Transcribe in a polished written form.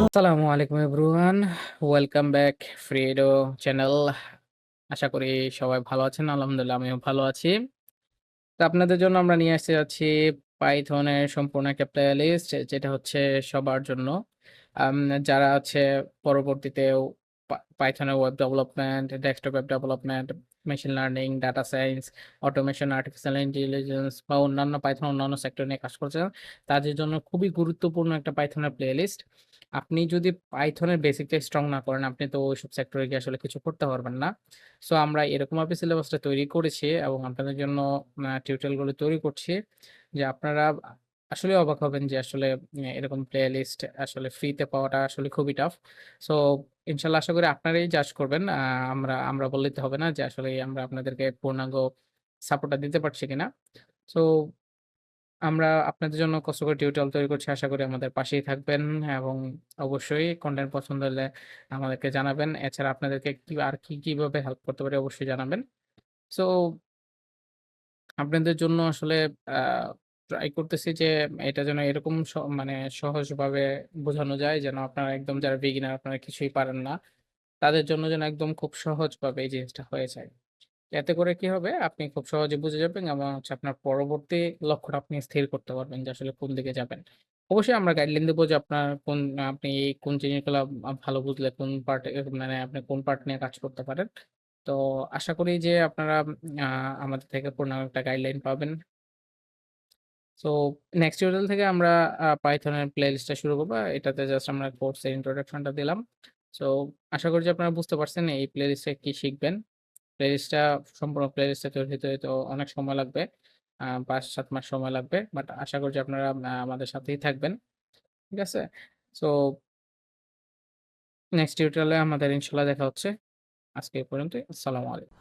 আসসালামু আলাইকুম everyone. Welcome back ফ্রিডো চ্যানেল। আশা করি সবাই ভালো আছেন। আলহামদুলিল্লাহ আমিও ভালো আছি। তো আপনাদের জন্য আমরা নিয়ে আসতে যাচ্ছি পাইথনের সম্পূর্ণ একটা প্লেলিস্ট যেটা হচ্ছে সবার জন্য। আম যারা হচ্ছে পরবর্তীতেও পাইথনের web development, desktop web development, machine learning, data science, automation, artificial intelligence বা অন্যান্য পাইথন অন্যান্য সেক্টর নিয়ে কাজ করছেন, তাদের জন্য খুবই গুরুত্বপূর্ণ একটা পাইথনের প্লেলিস্ট। আপনি যদি পাইথনের বেসিকটা স্ট্রং না করেন, আপনি তো ওইসব সেক্টরে গিয়ে আসলে কিছু করতে পারবেন না। সো আমরা এরকমভাবে সিলেবাসটা তৈরি করেছি এবং আপনাদের জন্য টিউটোরিয়ালগুলো তৈরি করছি যে আপনারা আসলে অবাক হবেন যে আসলে এরকম প্লেলিস্ট আসলে ফ্রিতে পাওয়াটা আসলে খুবই টাফ। সো ইনশাল্লাহ আশা করি আপনারাই জাজ করবেন। আমরা আমরা বললে তো হবে না যে আসলে আমরা আপনাদেরকে পূর্ণাঙ্গ সাপোর্টটা দিতে পারছি কিনা। সো আমরা আপনাদের জন্য কষ্ট করে টিউটোরিয়াল তৈরি করছি। আশা করি আমাদের পাশেই থাকবেন এবং অবশ্যই কনটেন্ট পছন্দ হলে আমাদেরকে জানাবেন। এছাড়া আপনাদেরকে আর কিভাবে হেল্প করতে পারি অবশ্যই জানাবেন। সো আপনাদের জন্য আসলে আ ট্রাই করতেছি যে এটা যেন এরকম মানে সহজভাবে বোঝানো যায় যেন আপনারা একদম যারা বিগিনার আপনারা কিছুই পারেন না, তাদের জন্য যেন একদম খুব সহজভাবে এই জিনিসটা হয়ে যায়। এতে করে কি হবে? আপনি খুব সহজে বুঝে যাবেন এবং হচ্ছে আপনার পরবর্তী লক্ষ্যটা আপনি স্থির করতে পারবেন যে আসলে কোন দিকে যাবেন। অবশ্যই আমরা গাইডলাইন দেব যে আপনার আপনি কোন জিনিসগুলা ভালো বুঝলে কোন পার্টে মানে আপনি কোন পার্ট নিয়ে কাজ করতে পারেন। তো আশা করি যে আপনারা আ আমাদের থেকে পূর্ণাঙ্গ একটা গাইডলাইন পাবেন। সো নেক্সট টিউটোরিয়াল থেকে আমরা পাইথনের প্লেলিস্টটা শুরু করব। এটাতে জাস্ট আমরা কোর্সের ইন্ট্রোডাকশনটা দিলাম। সো আশা করি যে আপনারা বুঝতে পারছেন এই প্লেলিস্টে কি শিখবেন। প্লেলিস্টটা সম্পূর্ণ প্লেলিস্টটা তৈরি হতে হয়তো অনেক সময় লাগবে। ৫-৭ মাস সময় লাগবে। বাট আশা করি যে আপনারা আমাদের সাথেই থাকবেন। ঠিক আছে? সো নেক্সট টিউটোরিয়ালে আমাদের ইনশাআল্লাহ দেখা হচ্ছে। আজকে এই পর্যন্তই। আসসালামু আলাইকুম।